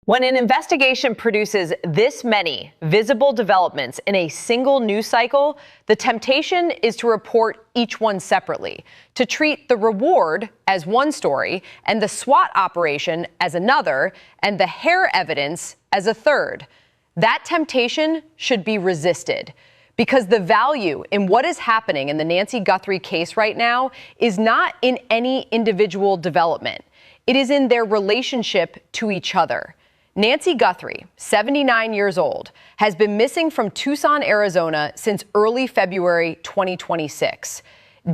When an investigation produces this many visible developments in a single news cycle, the temptation is to report each one separately, to treat the reward as one story and the SWAT operation as another and the hair evidence as a third. That temptation should be resisted, because the value in what is happening in the Nancy Guthrie case right now is not in any individual development. It is in their relationship to each other. Nancy Guthrie, 79 years old, has been missing from Tucson, Arizona since early February 2026.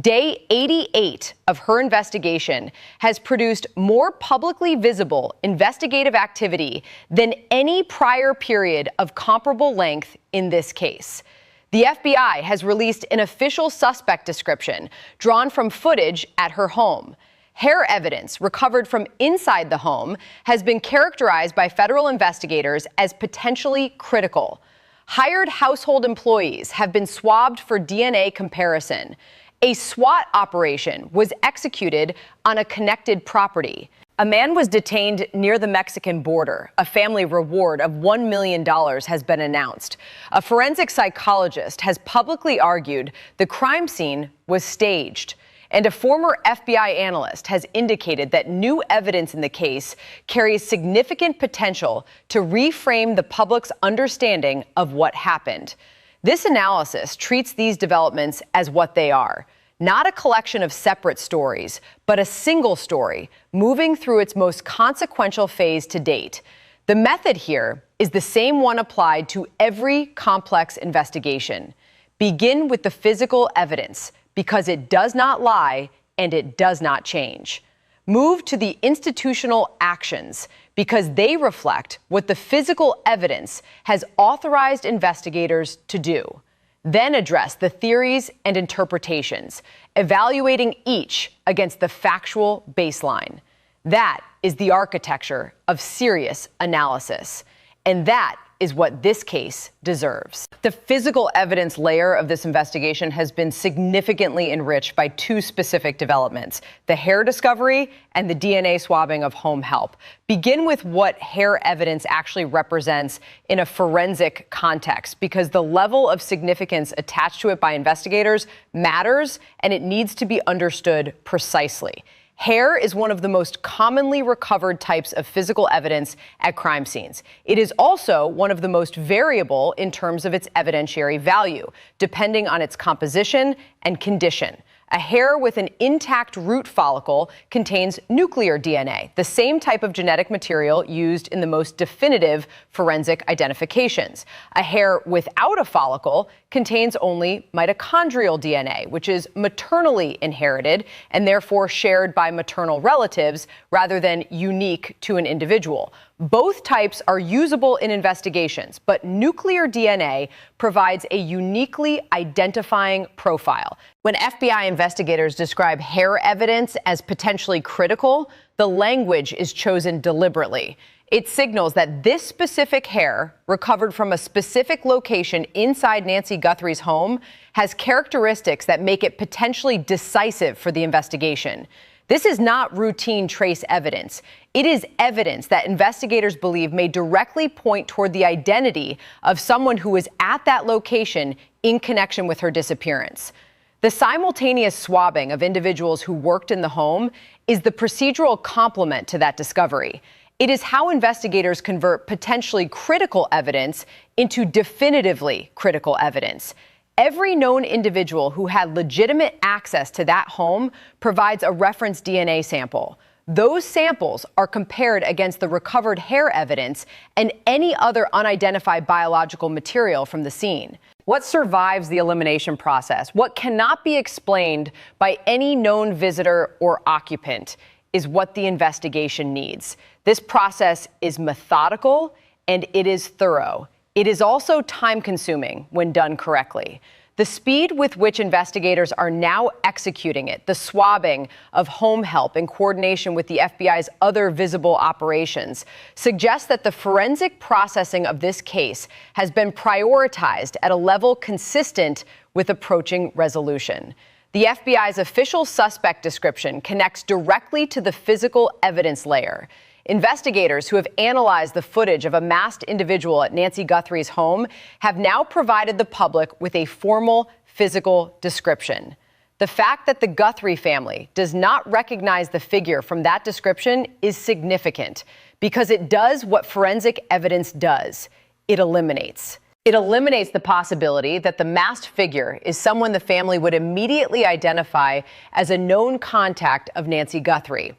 Day 88 of her investigation has produced more publicly visible investigative activity than any prior period of comparable length in this case. The FBI has released an official suspect description drawn from footage at her home. Hair evidence recovered from inside the home has been characterized by federal investigators as potentially critical. Hired household employees have been swabbed for DNA comparison. A SWAT operation was executed on a connected property. A man was detained near the Mexican border. A family reward of $1 million has been announced. A forensic psychologist has publicly argued the crime scene was staged. And a former FBI analyst has indicated that new evidence in the case carries significant potential to reframe the public's understanding of what happened. This analysis treats these developments as what they are, not a collection of separate stories, but a single story moving through its most consequential phase to date. The method here is the same one applied to every complex investigation. Begin with the physical evidence, because it does not lie and it does not change. Move to the institutional actions, because they reflect what the physical evidence has authorized investigators to do. Then address the theories and interpretations, evaluating each against the factual baseline. That is the architecture of serious analysis. And that is what this case deserves. The physical evidence layer of this investigation has been significantly enriched by two specific developments: the hair discovery and the DNA swabbing of home help. Begin with what hair evidence actually represents in a forensic context, because the level of significance attached to it by investigators matters, and it needs to be understood precisely. Hair is one of the most commonly recovered types of physical evidence at crime scenes. It is also one of the most variable in terms of its evidentiary value, depending on its composition and condition. A hair with an intact root follicle contains nuclear DNA, the same type of genetic material used in the most definitive forensic identifications. A hair without a follicle contains only mitochondrial DNA, which is maternally inherited and therefore shared by maternal relatives rather than unique to an individual. Both types are usable in investigations, but nuclear DNA provides a uniquely identifying profile. When FBI investigators describe hair evidence as potentially critical, the language is chosen deliberately. It signals that this specific hair, recovered from a specific location inside Nancy Guthrie's home, has characteristics that make it potentially decisive for the investigation. This is not routine trace evidence. It is evidence that investigators believe may directly point toward the identity of someone who was at that location in connection with her disappearance. The simultaneous swabbing of individuals who worked in the home is the procedural complement to that discovery. It is how investigators convert potentially critical evidence into definitively critical evidence. Every known individual who had legitimate access to that home provides a reference DNA sample. Those samples are compared against the recovered hair evidence and any other unidentified biological material from the scene. What survives the elimination process, what cannot be explained by any known visitor or occupant, is what the investigation needs. This process is methodical and it is thorough. It is also time-consuming when done correctly. The speed with which investigators are now executing it, the swabbing of home help in coordination with the FBI's other visible operations, suggests that the forensic processing of this case has been prioritized at a level consistent with approaching resolution. The FBI's official suspect description connects directly to the physical evidence layer. Investigators who have analyzed the footage of a masked individual at Nancy Guthrie's home have now provided the public with a formal physical description. The fact that the Guthrie family does not recognize the figure from that description is significant because it does what forensic evidence does. It eliminates. It eliminates the possibility that the masked figure is someone the family would immediately identify as a known contact of Nancy Guthrie.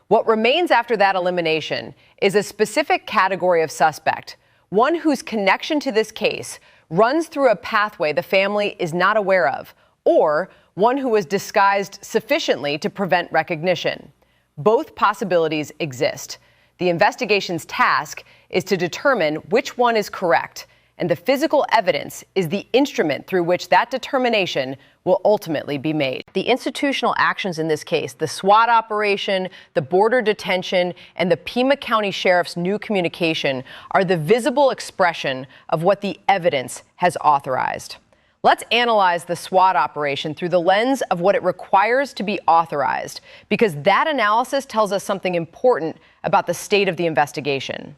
What remains after that elimination is a specific category of suspect, one whose connection to this case runs through a pathway the family is not aware of, or one who was disguised sufficiently to prevent recognition. Both possibilities exist. The investigation's task is to determine which one is correct, and the physical evidence is the instrument through which that determination will ultimately be made. The institutional actions in this case, the SWAT operation, the border detention, and the Pima County Sheriff's new communication are the visible expression of what the evidence has authorized. Let's analyze the SWAT operation through the lens of what it requires to be authorized, because that analysis tells us something important about the state of the investigation.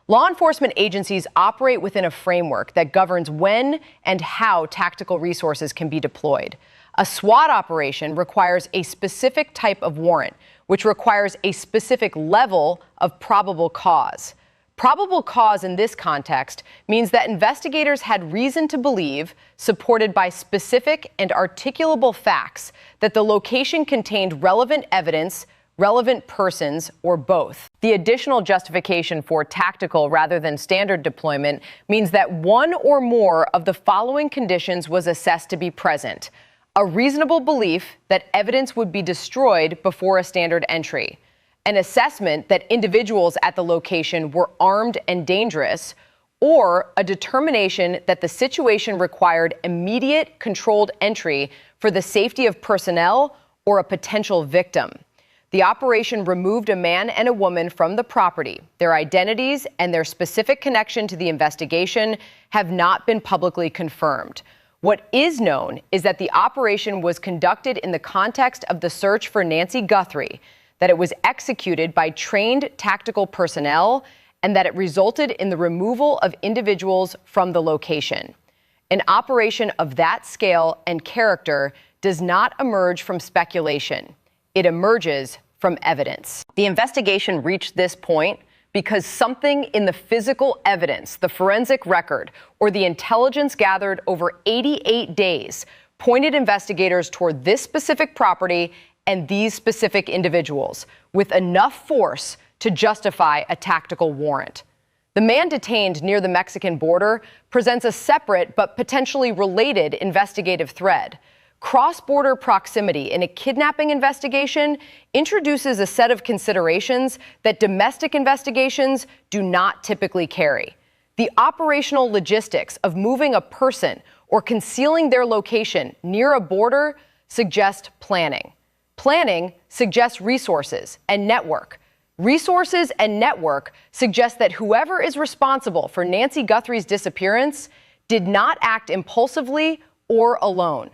Law enforcement agencies operate within a framework that governs when and how tactical resources can be deployed. A SWAT operation requires a specific type of warrant, which requires a specific level of probable cause. Probable cause in this context means that investigators had reason to believe, supported by specific and articulable facts, that the location contained relevant evidence, relevant persons, or both. The additional justification for tactical rather than standard deployment means that one or more of the following conditions was assessed to be present: a reasonable belief that evidence would be destroyed before a standard entry, an assessment that individuals at the location were armed and dangerous, or a determination that the situation required immediate controlled entry for the safety of personnel or a potential victim. The operation removed a man and a woman from the property. Their identities and their specific connection to the investigation have not been publicly confirmed. What is known is that the operation was conducted in the context of the search for Nancy Guthrie, that it was executed by trained tactical personnel, and that it resulted in the removal of individuals from the location. An operation of that scale and character does not emerge from speculation. It emerges from evidence. The investigation reached this point because something in the physical evidence, the forensic record, or the intelligence gathered over 88 days pointed investigators toward this specific property and these specific individuals with enough force to justify a tactical warrant. The man detained near the Mexican border presents a separate but potentially related investigative thread. Cross-border proximity in a kidnapping investigation introduces a set of considerations that domestic investigations do not typically carry. The operational logistics of moving a person or concealing their location near a border suggest planning. Planning suggests resources and network. Resources and network suggest that whoever is responsible for Nancy Guthrie's disappearance did not act impulsively or alone.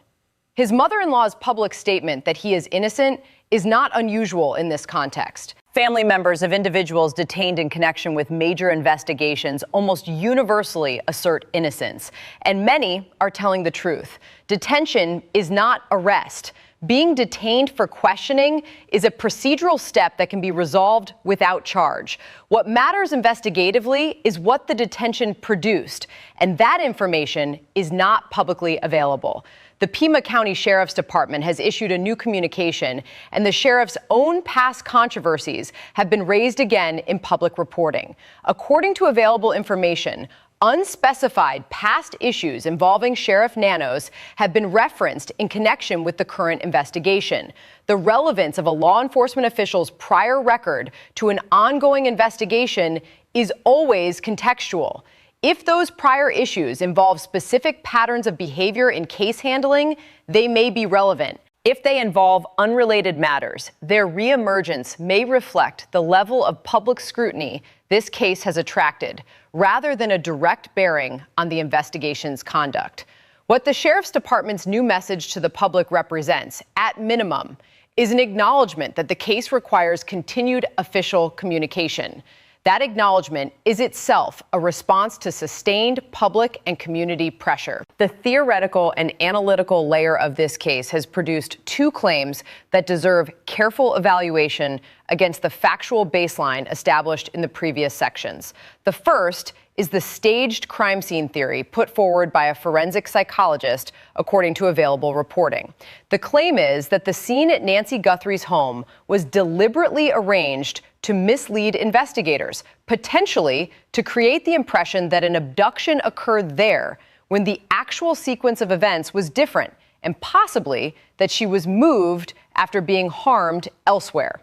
His mother-in-law's public statement that he is innocent is not unusual in this context. Family members of individuals detained in connection with major investigations almost universally assert innocence, and many are telling the truth. Detention is not arrest. Being detained for questioning is a procedural step that can be resolved without charge. What matters investigatively is what the detention produced, and that information is not publicly available. The Pima County Sheriff's Department has issued a new communication, and the sheriff's own past controversies have been raised again in public reporting. According to available information, unspecified past issues involving Sheriff Nanos have been referenced in connection with the current investigation. The relevance of a law enforcement official's prior record to an ongoing investigation is always contextual. If those prior issues involve specific patterns of behavior in case handling, they may be relevant. If they involve unrelated matters, their reemergence may reflect the level of public scrutiny this case has attracted, rather than a direct bearing on the investigation's conduct. What the Sheriff's Department's new message to the public represents, at minimum, is an acknowledgement that the case requires continued official communication. That acknowledgement is itself a response to sustained public and community pressure. The theoretical and analytical layer of this case has produced two claims that deserve careful evaluation against the factual baseline established in the previous sections. The first is the staged crime scene theory put forward by a forensic psychologist, according to available reporting. The claim is that the scene at Nancy Guthrie's home was deliberately arranged to mislead investigators, potentially to create the impression that an abduction occurred there when the actual sequence of events was different, and possibly that she was moved after being harmed elsewhere.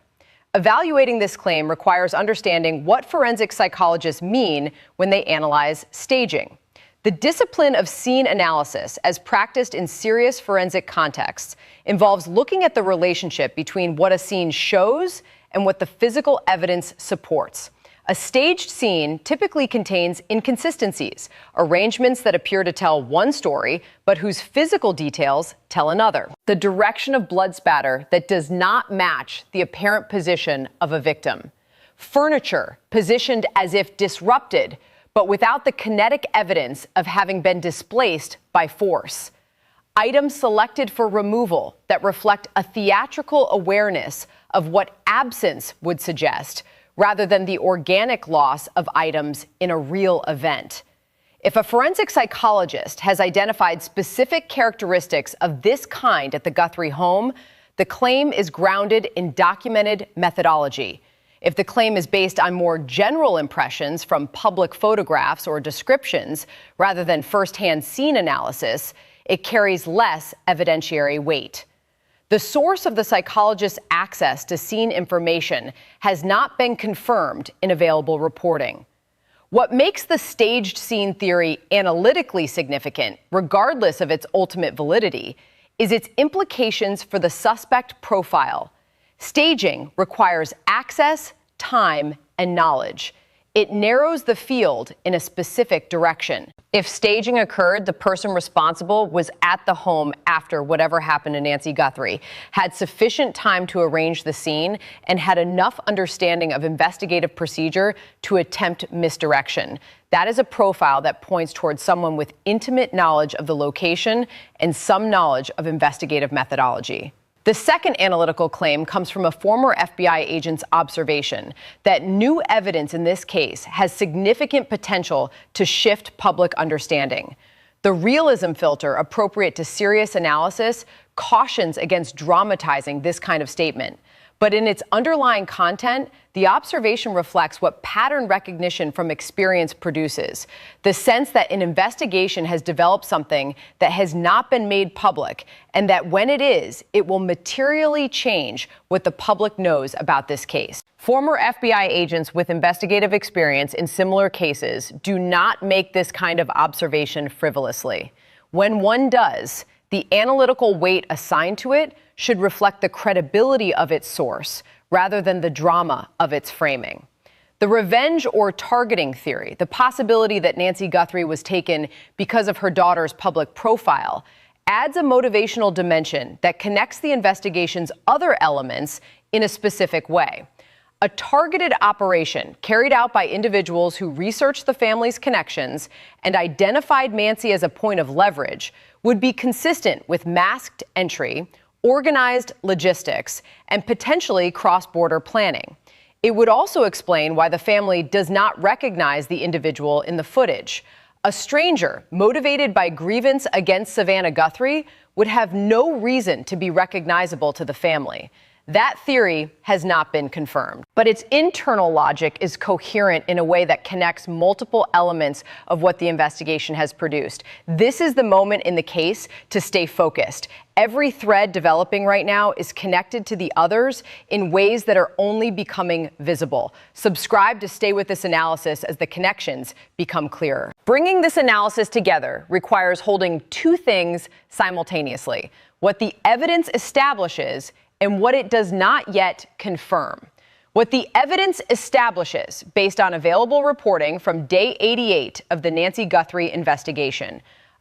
Evaluating this claim requires understanding what forensic psychologists mean when they analyze staging. The discipline of scene analysis, as practiced in serious forensic contexts, involves looking at the relationship between what a scene shows and what the physical evidence supports. A staged scene typically contains inconsistencies, arrangements that appear to tell one story, but whose physical details tell another. The direction of blood spatter that does not match the apparent position of a victim. Furniture positioned as if disrupted, but without the kinetic evidence of having been displaced by force. Items selected for removal that reflect a theatrical awareness of what absence would suggest, rather than the organic loss of items in a real event. If a forensic psychologist has identified specific characteristics of this kind at the Guthrie home, the claim is grounded in documented methodology. If the claim is based on more general impressions from public photographs or descriptions, rather than firsthand scene analysis, it carries less evidentiary weight. The source of the psychologist's access to scene information has not been confirmed in available reporting. What makes the staged scene theory analytically significant, regardless of its ultimate validity, is its implications for the suspect profile. Staging requires access, time, and knowledge. It narrows the field in a specific direction. If staging occurred, the person responsible was at the home after whatever happened to Nancy Guthrie, had sufficient time to arrange the scene, and had enough understanding of investigative procedure to attempt misdirection. That is a profile that points towards someone with intimate knowledge of the location and some knowledge of investigative methodology. The second analytical claim comes from a former FBI agent's observation that new evidence in this case has significant potential to shift public understanding. The realism filter appropriate to serious analysis cautions against dramatizing this kind of statement. But in its underlying content, the observation reflects what pattern recognition from experience produces. The sense that an investigation has developed something that has not been made public, and that when it is, it will materially change what the public knows about this case. Former FBI agents with investigative experience in similar cases do not make this kind of observation frivolously. When one does, the analytical weight assigned to it should reflect the credibility of its source rather than the drama of its framing. The revenge or targeting theory, the possibility that Nancy Guthrie was taken because of her daughter's public profile, adds a motivational dimension that connects the investigation's other elements in a specific way. A targeted operation carried out by individuals who researched the family's connections and identified Nancy as a point of leverage would be consistent with masked entry, organized logistics, and potentially cross-border planning. It would also explain why the family does not recognize the individual in the footage. A stranger motivated by grievance against Savannah Guthrie would have no reason to be recognizable to the family. That theory has not been confirmed, but its internal logic is coherent in a way that connects multiple elements of what the investigation has produced. This is the moment in the case to stay focused. Every thread developing right now is connected to the others in ways that are only becoming visible. Subscribe to stay with this analysis as the connections become clearer. Bringing this analysis together requires holding two things simultaneously: what the evidence establishes and what it does not yet confirm. What the evidence establishes, based on available reporting from day 88 of the Nancy Guthrie investigation: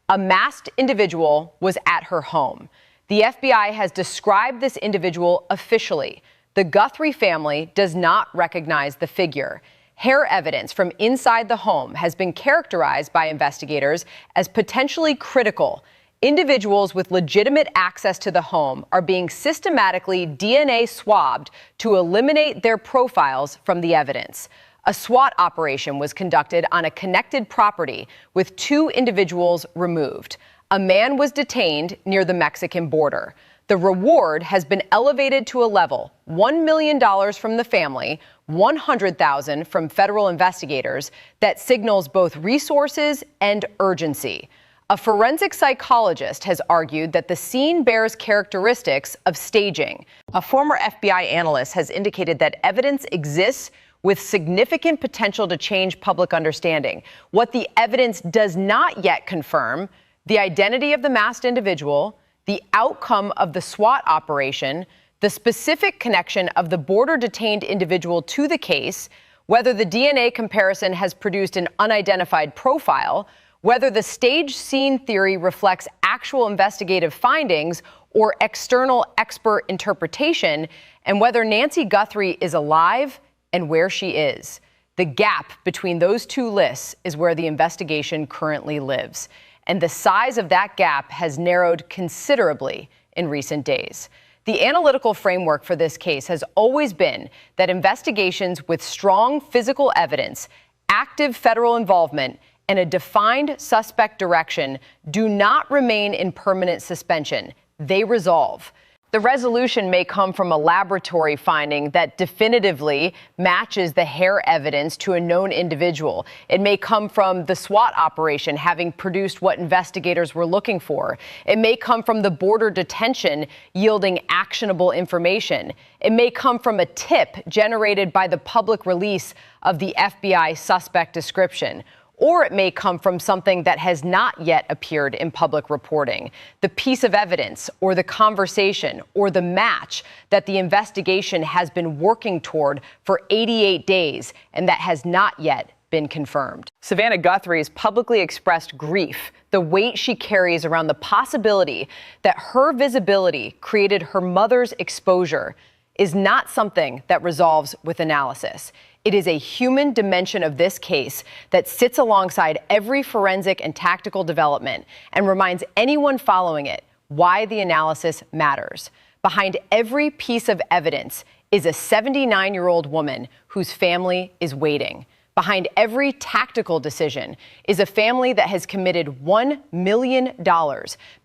a masked individual was at her home. The FBI has described this individual officially. The Guthrie family does not recognize the figure. Hair evidence from inside the home has been characterized by investigators as potentially critical. Individuals with legitimate access to the home are being systematically DNA swabbed to eliminate their profiles from the evidence. A SWAT operation was conducted on a connected property with 2 individuals removed. A man was detained near the Mexican border. The reward has been elevated to a level $1 million from the family, $100,000 from federal investigators that signals both resources and urgency. A forensic psychologist has argued that the scene bears characteristics of staging. A former FBI analyst has indicated that evidence exists with significant potential to change public understanding. What the evidence does not yet confirm: the identity of the masked individual, the outcome of the SWAT operation, the specific connection of the border-detained individual to the case, whether the DNA comparison has produced an unidentified profile, whether the stage scene theory reflects actual investigative findings or external expert interpretation, and whether Nancy Guthrie is alive and where she is. The gap between those 2 lists is where the investigation currently lives. And the size of that gap has narrowed considerably in recent days. The analytical framework for this case has always been that investigations with strong physical evidence, active federal involvement, and a defined suspect direction do not remain in permanent suspension. They resolve. The resolution may come from a laboratory finding that definitively matches the hair evidence to a known individual. It may come from the SWAT operation having produced what investigators were looking for. It may come from the border detention yielding actionable information. It may come from a tip generated by the public release of the FBI suspect description. Or it may come from something that has not yet appeared in public reporting. The piece of evidence or the conversation or the match that the investigation has been working toward for 88 days and that has not yet been confirmed. Savannah Guthrie has publicly expressed grief, the weight she carries around the possibility that her visibility created her mother's exposure is not something that resolves with analysis. It is a human dimension of this case that sits alongside every forensic and tactical development and reminds anyone following it why the analysis matters. Behind every piece of evidence is a 79-year-old woman whose family is waiting. Behind every tactical decision is a family that has committed $1 million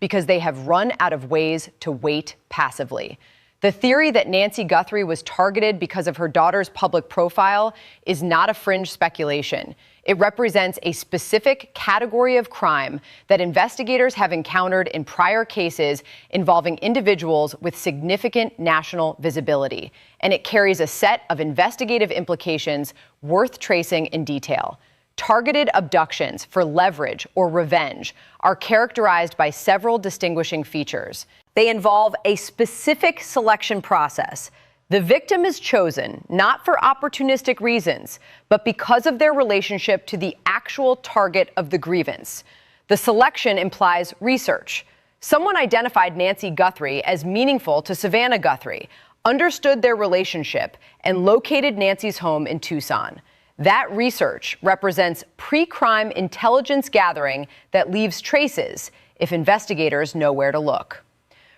because they have run out of ways to wait passively. The theory that Nancy Guthrie was targeted because of her daughter's public profile is not a fringe speculation. It represents a specific category of crime that investigators have encountered in prior cases involving individuals with significant national visibility. And it carries a set of investigative implications worth tracing in detail. Targeted abductions for leverage or revenge are characterized by several distinguishing features. They involve a specific selection process. The victim is chosen not for opportunistic reasons, but because of their relationship to the actual target of the grievance. The selection implies research. Someone identified Nancy Guthrie as meaningful to Savannah Guthrie, understood their relationship, and located Nancy's home in Tucson. That research represents pre-crime intelligence gathering that leaves traces if investigators know where to look.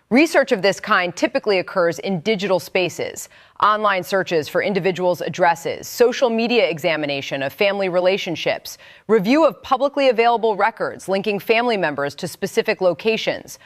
Research of this kind typically occurs in digital spaces, online searches for individuals' addresses, social media examination of family relationships, review of publicly available records linking family members to specific locations.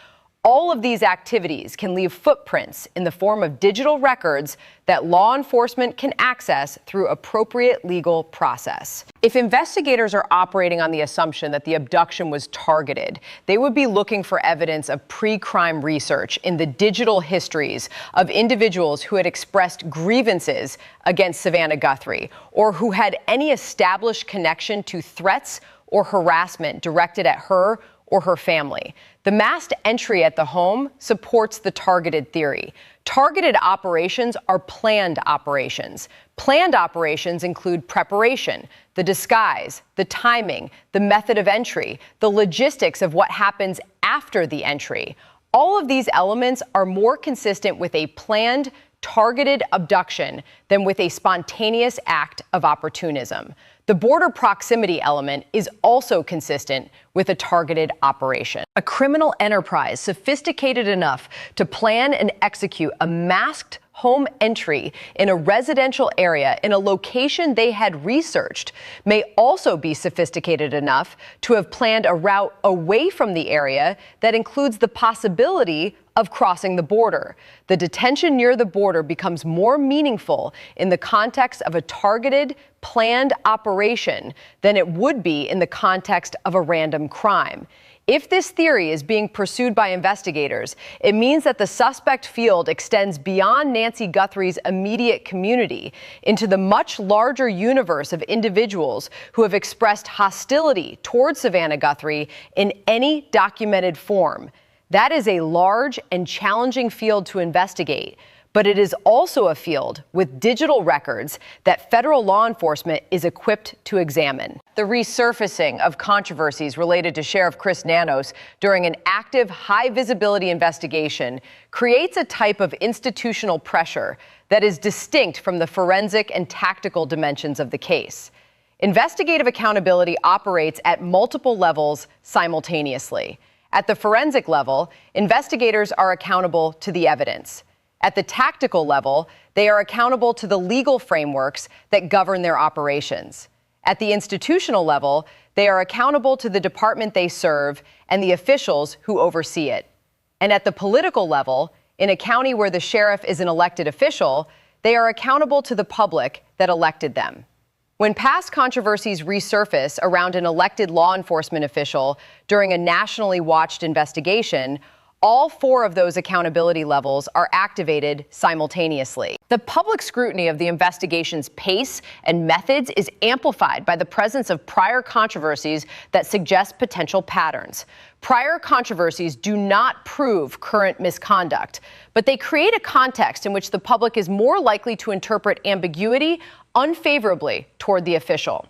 All of these activities can leave footprints in the form of digital records that law enforcement can access through appropriate legal process. If investigators are operating on the assumption that the abduction was targeted, they would be looking for evidence of pre-crime research in the digital histories of individuals who had expressed grievances against Savannah Guthrie or who had any established connection to threats or harassment directed at her or her family. The masked entry at the home supports the targeted theory. Targeted operations are planned operations. Planned operations include preparation, the disguise, the timing, the method of entry, the logistics of what happens after the entry. All of these elements are more consistent with a planned, targeted abduction than with a spontaneous act of opportunism. The border proximity element is also consistent with a targeted operation. A criminal enterprise sophisticated enough to plan and execute a masked home entry in a residential area in a location they had researched may also be sophisticated enough to have planned a route away from the area that includes the possibility of crossing the border. The detention near the border becomes more meaningful in the context of a targeted, planned operation than it would be in the context of a random crime. If this theory is being pursued by investigators, it means that the suspect field extends beyond Nancy Guthrie's immediate community into the much larger universe of individuals who have expressed hostility towards Savannah Guthrie in any documented form. That is a large and challenging field to investigate, but it is also a field with digital records that federal law enforcement is equipped to examine. The resurfacing of controversies related to Sheriff Chris Nanos during an active, high-visibility investigation creates a type of institutional pressure that is distinct from the forensic and tactical dimensions of the case. Investigative accountability operates at multiple levels simultaneously. At the forensic level, investigators are accountable to the evidence. At the tactical level, they are accountable to the legal frameworks that govern their operations. At the institutional level, they are accountable to the department they serve and the officials who oversee it. And at the political level, in a county where the sheriff is an elected official, they are accountable to the public that elected them. When past controversies resurface around an elected law enforcement official during a nationally watched investigation, all four of those accountability levels are activated simultaneously. The public scrutiny of the investigation's pace and methods is amplified by the presence of prior controversies that suggest potential patterns. Prior controversies do not prove current misconduct, but they create a context in which the public is more likely to interpret ambiguity unfavorably toward the official.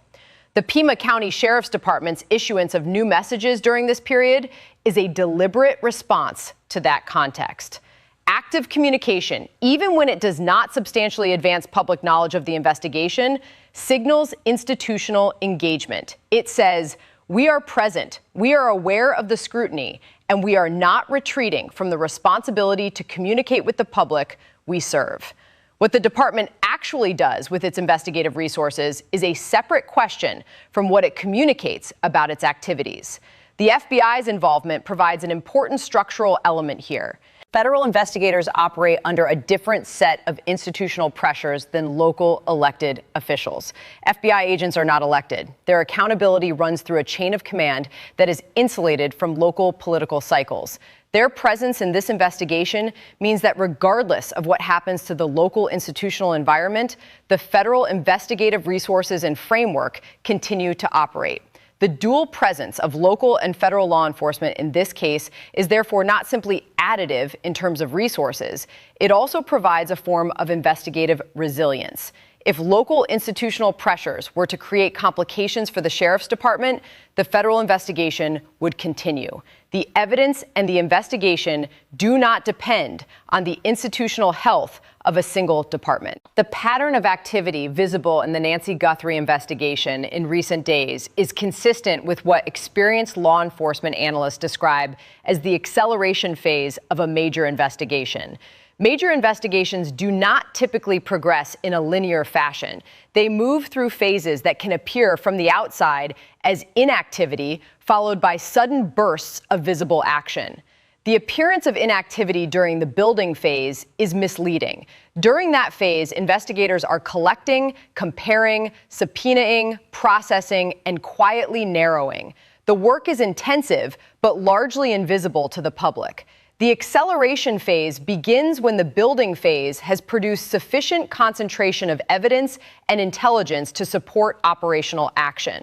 The Pima County Sheriff's Department's issuance of new messages during this period is a deliberate response to that context. Active communication, even when it does not substantially advance public knowledge of the investigation, signals institutional engagement. It says, we are present, we are aware of the scrutiny, and we are not retreating from the responsibility to communicate with the public we serve. What the department actually does with its investigative resources is a separate question from what it communicates about its activities. The FBI's involvement provides an important structural element here. Federal investigators operate under a different set of institutional pressures than local elected officials. FBI agents are not elected. Their accountability runs through a chain of command that is insulated from local political cycles. Their presence in this investigation means that regardless of what happens to the local institutional environment, the federal investigative resources and framework continue to operate. The dual presence of local and federal law enforcement in this case is therefore not simply additive in terms of resources, it also provides a form of investigative resilience. If local institutional pressures were to create complications for the Sheriff's Department, the federal investigation would continue. The evidence and the investigation do not depend on the institutional health of a single department. The pattern of activity visible in the Nancy Guthrie investigation in recent days is consistent with what experienced law enforcement analysts describe as the acceleration phase of a major investigation. Major investigations do not typically progress in a linear fashion. They move through phases that can appear from the outside as inactivity, followed by sudden bursts of visible action. The appearance of inactivity during the building phase is misleading. During that phase, investigators are collecting, comparing, subpoenaing, processing, and quietly narrowing. The work is intensive, but largely invisible to the public. The acceleration phase begins when the building phase has produced sufficient concentration of evidence and intelligence to support operational action.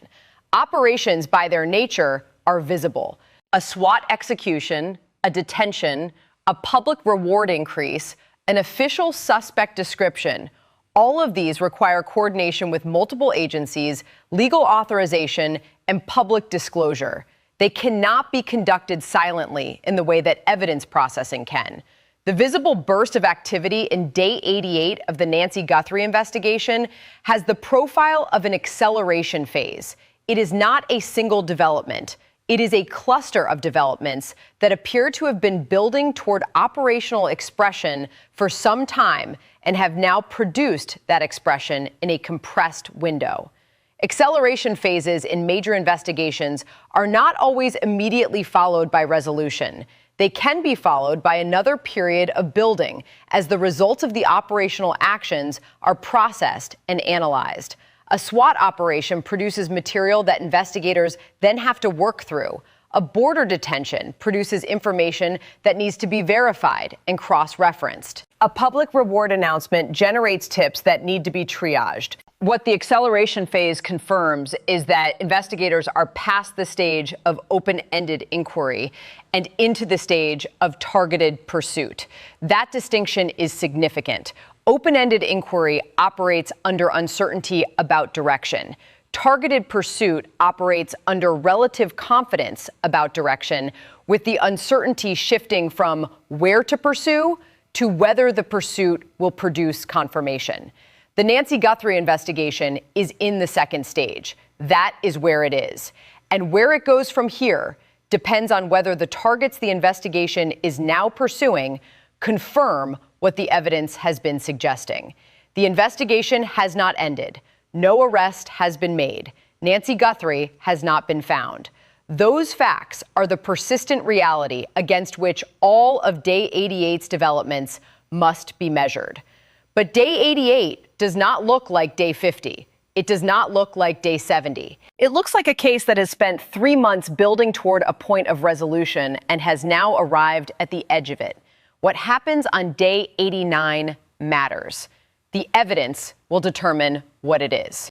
Operations, by their nature, are visible. A SWAT execution, a detention, a public reward increase, an official suspect description, all of these require coordination with multiple agencies, legal authorization, and public disclosure. They cannot be conducted silently in the way that evidence processing can. The visible burst of activity in day 88 of the Nancy Guthrie investigation has the profile of an acceleration phase. It is not a single development. It is a cluster of developments that appear to have been building toward operational expression for some time and have now produced that expression in a compressed window. Acceleration phases in major investigations are not always immediately followed by resolution. They can be followed by another period of building as the results of the operational actions are processed and analyzed. A SWAT operation produces material that investigators then have to work through. A border detention produces information that needs to be verified and cross-referenced. A public reward announcement generates tips that need to be triaged. What the acceleration phase confirms is that investigators are past the stage of open-ended inquiry and into the stage of targeted pursuit. That distinction is significant. Open-ended inquiry operates under uncertainty about direction. Targeted pursuit operates under relative confidence about direction, with the uncertainty shifting from where to pursue to whether the pursuit will produce confirmation. The Nancy Guthrie investigation is in the second stage. That is where it is. And where it goes from here depends on whether the targets the investigation is now pursuing confirm what the evidence has been suggesting. The investigation has not ended. No arrest has been made. Nancy Guthrie has not been found. Those facts are the persistent reality against which all of Day 88's developments must be measured. But Day 88 does not look like Day 50. It does not look like Day 70. It looks like a case that has spent 3 months building toward a point of resolution and has now arrived at the edge of it. What happens on Day 89 matters. The evidence will determine what it is.